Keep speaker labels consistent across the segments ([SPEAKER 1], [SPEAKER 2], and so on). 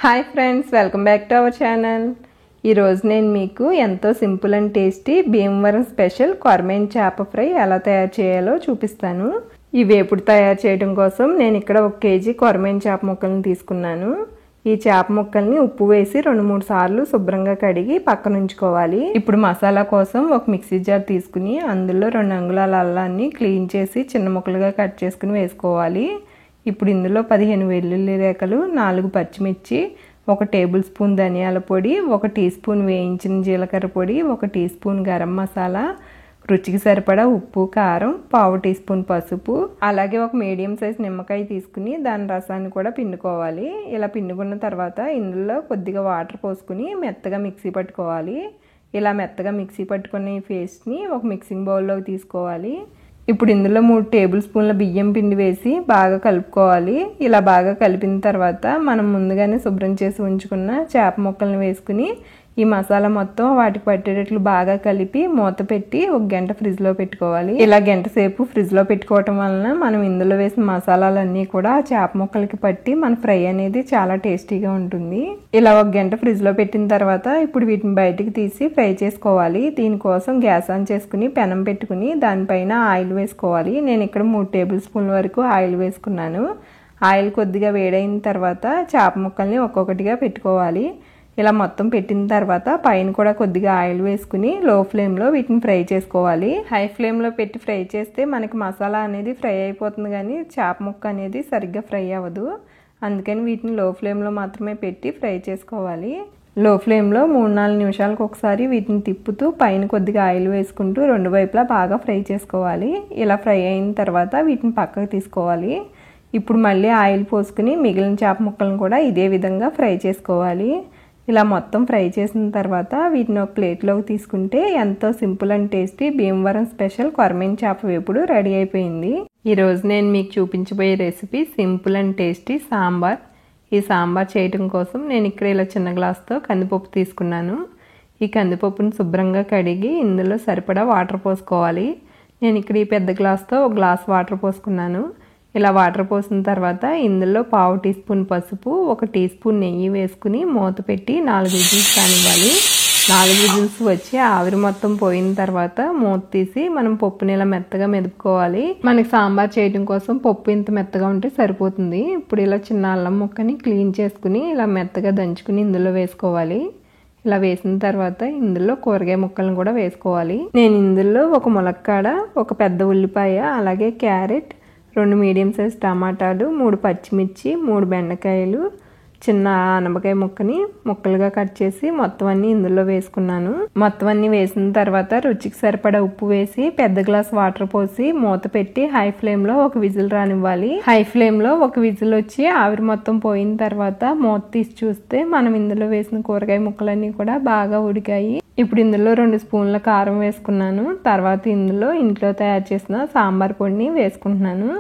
[SPEAKER 1] Hi friends, welcome back to our channel. ఈరోజు నేను మీకు ఎంతో simple and tasty Bhimavaram special కొరమేను చేప ఫ్రై ఎలా తయారు చేయాలో చూపిస్తాను. ఈ వేపుడు తయారు చేయడం కోసం నేను ఇక్కడ 1 కేజీ కొరమేను చేప ముక్కలను తీసుకున్నాను. ఈ చేప ముక్కల్ని ఉప్పు వేసి 2-3 సార్లు శుభ్రంగా కడిగి పక్కన ఉంచుకోవాలి. ఇప్పుడు మసాలా కోసం ఒక మిక్సీ జార్ తీసుకుని అందులో 2 అంగుళాల అల్లాన్ని క్లీన్ చేసి చిన్న ముక్కలుగా కట్ చేసుకుని వేసుకోవాలి. ఇప్పుడు ఇందులో 15 వెల్లుల్లి రేఖలు, 4 పచ్చిమిర్చి, 1 టేబుల్ స్పూన్ ధనియాల పొడి, 1 టీ స్పూన్ వేయించిన జీలకర్ర పొడి, 1 టీ స్పూన్ గరం మసాలా, రుచికి సరిపడా ఉప్పు, కారం, 1/2 టీ స్పూన్ పసుపు, అలాగే ఒక మీడియం సైజ్ నిమ్మకాయ తీసుకుని దాని రసాన్ని కూడా పిండుకోవాలి. ఇలా పిండుకున్న తర్వాత ఇందులో కొద్దిగా వాటర్ పోసుకుని మెత్తగా మిక్సీ పట్టుకోవాలి. ఇలా మెత్తగా మిక్సీ పట్టుకున్న ఈ పేస్ట్ని ఒక మిక్సింగ్ బౌల్లోకి తీసుకోవాలి. ఇప్పుడు ఇందులో 3 టేబుల్ స్పూన్ల బియ్యం పిండి వేసి బాగా కలుపుకోవాలి. ఇలా బాగా కలిపిన తర్వాత మనం ముందుగానే శుభ్రం చేసి ఉంచుకున్న చేప ముక్కలను వేసుకుని ఈ మసాలా మొత్తం వాటికి పట్టేటట్లు బాగా కలిపి మూత పెట్టి 1 గంట ఫ్రిడ్జ్లో పెట్టుకోవాలి. ఇలా గంట సేపు ఫ్రిడ్జ్లో పెట్టుకోవటం వలన మనం ఇందులో వేసిన మసాలాలన్నీ కూడా చేప ముక్కలకి పట్టి మన ఫ్రై అనేది చాలా టేస్టీగా ఉంటుంది. ఇలా 1 గంట ఫ్రిడ్జ్లో పెట్టిన తర్వాత ఇప్పుడు వీటిని బయటికి తీసి ఫ్రై చేసుకోవాలి. దీనికోసం గ్యాస్ ఆన్ చేసుకుని పెనం పెట్టుకుని దానిపైన ఆయిల్ వేసుకోవాలి. నేను ఇక్కడ 3 టేబుల్ స్పూన్ల వరకు ఆయిల్ వేసుకున్నాను. ఆయిల్ కొద్దిగా వేడైన తర్వాత చేప ముక్కల్ని ఒక్కొక్కటిగా పెట్టుకోవాలి. ఇలా మొత్తం పెట్టిన తర్వాత పైన కూడా కొద్దిగా ఆయిల్ వేసుకుని లో ఫ్లేమ్లో వీటిని ఫ్రై చేసుకోవాలి. హై ఫ్లేమ్లో పెట్టి ఫ్రై చేస్తే మనకి మసాలా అనేది ఫ్రై అయిపోతుంది, కానీ చేప ముక్క అనేది సరిగ్గా ఫ్రై అవ్వదు. అందుకని వీటిని లో ఫ్లేమ్లో మాత్రమే పెట్టి ఫ్రై చేసుకోవాలి. లో ఫ్లేమ్లో 3-4 నిమిషాలకు ఒకసారి వీటిని తిప్పుతూ పైన కొద్దిగా ఆయిల్ వేసుకుంటూ 2 వైపులా బాగా ఫ్రై చేసుకోవాలి. ఇలా ఫ్రై అయిన తర్వాత వీటిని పక్కకు తీసుకోవాలి. ఇప్పుడు మళ్ళీ ఆయిల్ పోసుకుని మిగిలిన చేప ముక్కలను కూడా ఇదే విధంగా ఫ్రై చేసుకోవాలి. ఇలా మొత్తం ఫ్రై చేసిన తర్వాత వీటిని ఒక ప్లేట్లోకి తీసుకుంటే ఎంతో simple and tasty Bhimavaram special కొరమేను చేప వేపుడు రెడీ అయిపోయింది. ఈరోజు నేను మీకు చూపించబోయే recipe simple and tasty sambar. ఈ సాంబార్ చేయడం కోసం నేను ఇక్కడ ఇలా చిన్న గ్లాస్తో కందిపప్పు తీసుకున్నాను. ఈ కందిపప్పును శుభ్రంగా కడిగి ఇందులో సరిపడా వాటర్ పోసుకోవాలి. నేను ఇక్కడ ఈ పెద్ద గ్లాస్తో 1 గ్లాస్ వాటర్ పోసుకున్నాను. ఇలా వాటర్ పోసిన తర్వాత ఇందులో 1/2 టీ స్పూన్ పసుపు, 1 టీ స్పూన్ నెయ్యి వేసుకుని మూత పెట్టి 4 విజిల్స్ కానివ్వాలి. 4 విజిల్స్ వచ్చి ఆవిరి మొత్తం పోయిన తర్వాత మూత తీసి మనం పప్పుని ఇలా మెత్తగా మెదుపుకోవాలి. మనకి సాంబార్ చేయడం కోసం పప్పు ఇంత మెత్తగా ఉంటే సరిపోతుంది. ఇప్పుడు ఇలా చిన్న అల్లం ముక్కని క్లీన్ చేసుకుని ఇలా మెత్తగా దంచుకుని ఇందులో వేసుకోవాలి. ఇలా వేసిన తర్వాత ఇందులో కూరగాయ ముక్కలను కూడా వేసుకోవాలి. నేను ఇందులో 1 ములక్కాడ, 1 పెద్ద ఉల్లిపాయ, అలాగే క్యారెట్, 2 మీడియం సైజ్ టమాటాలు, 3 పచ్చిమిర్చి, 3 బెండకాయలు, చిన్న ఆనపకాయ ముక్కని ముక్కలుగా కట్ చేసి మొత్తం అన్ని ఇందులో వేసుకున్నాను. మొత్తం అన్ని వేసిన తర్వాత రుచికి సరిపడా ఉప్పు వేసి పెద్ద గ్లాస్ వాటర్ పోసి మూత పెట్టి హై ఫ్లేమ్లో 1 విజిల్ రానివ్వాలి. హై ఫ్లేమ్లో 1 విజిల్ వచ్చి ఆవిరి మొత్తం పోయిన తర్వాత మూత తీసి చూస్తే మనం ఇందులో వేసిన కూరగాయ ముక్కలన్నీ కూడా బాగా ఉడికాయి. ఇప్పుడు ఇందులో 2 స్పూన్ల కారం వేసుకున్నాను. తర్వాత ఇందులో ఇంట్లో తయారు చేసిన సాంబార్ పొడిని వేసుకుంటున్నాను.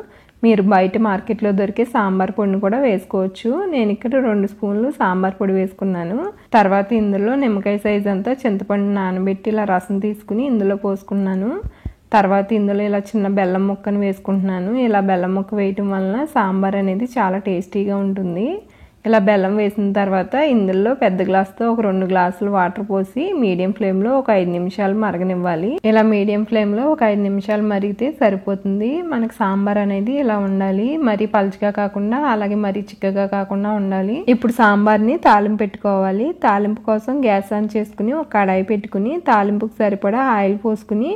[SPEAKER 1] మీరు బయట మార్కెట్లో దొరికే సాంబార్ పొడిని కూడా వేసుకోవచ్చు. నేను ఇక్కడ 2 స్పూన్లు సాంబార్ పొడి వేసుకున్నాను. తర్వాత ఇందులో నిమ్మకాయ సైజ్ అంతా చింతపండు నానబెట్టి ఇలా రసం తీసుకుని ఇందులో పోసుకున్నాను. తర్వాత ఇందులో ఇలా చిన్న బెల్లం ముక్కను వేసుకుంటున్నాను. ఇలా బెల్లం ముక్క వేయటం వలన సాంబార్ అనేది చాలా టేస్టీగా ఉంటుంది. ఇలా బెల్లం వేసిన తర్వాత ఇందులో పెద్ద గ్లాస్తో 2 గ్లాసులు వాటర్ పోసి మీడియం ఫ్లేమ్లో 5 నిమిషాలు మరగనివ్వాలి. ఇలా మీడియం ఫ్లేమ్లో 5 నిమిషాలు మరిగితే సరిపోతుంది. మనకి సాంబార్ అనేది ఇలా ఉండాలి. మరీ పలుచగా కాకుండా అలాగే మరీ చిక్కగా కాకుండా ఉండాలి. ఇప్పుడు సాంబార్ని తాలింపు పెట్టుకోవాలి. తాలింపు కోసం గ్యాస్ ఆన్ చేసుకుని ఒక కడాయి పెట్టుకుని తాలింపుకి సరిపడా ఆయిల్ పోసుకుని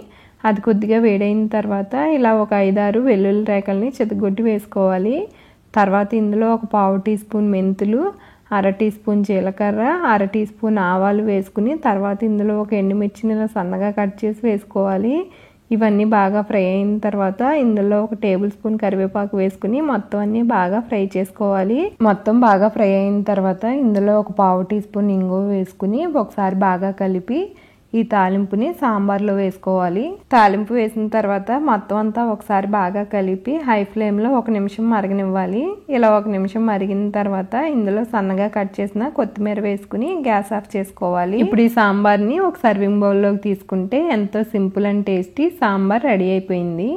[SPEAKER 1] అది కొద్దిగా వేడైన తర్వాత ఇలా ఒక 5-6 వెల్లుల్లి రేఖల్ని చితగొట్టి వేసుకోవాలి. తర్వాత ఇందులో 1/4 టీ స్పూన్ మెంతులు, 1/2 టీ స్పూన్ జీలకర్ర, 1/2 టీ స్పూన్ ఆవాలు వేసుకుని తర్వాత ఇందులో 1 ఎండుమిర్చిని ఇలా సన్నగా కట్ చేసి వేసుకోవాలి. ఇవన్నీ బాగా ఫ్రై అయిన తర్వాత ఇందులో 1 టేబుల్ స్పూన్ కరివేపాకు వేసుకుని మొత్తం అన్ని బాగా ఫ్రై చేసుకోవాలి. మొత్తం బాగా ఫ్రై అయిన తర్వాత ఇందులో 1/4 టీ స్పూన్ ఇంగువ వేసుకుని ఒకసారి బాగా కలిపి ఈ తాలింపుని సాంబార్లో వేసుకోవాలి. తాలింపు వేసిన తర్వాత మొత్తం అంతా ఒకసారి బాగా కలిపి హై ఫ్లేమ్లో 1 నిమిషం మరగనివ్వాలి. ఇలా 1 నిమిషం మరిగిన తర్వాత ఇందులో సన్నగా కట్ చేసిన కొత్తిమీర వేసుకుని గ్యాస్ ఆఫ్ చేసుకోవాలి. ఇప్పుడు ఈ సాంబార్ని ఒక సర్వింగ్ బౌల్లోకి తీసుకుంటే ఎంతో simple and tasty sambar ready అయిపోయింది.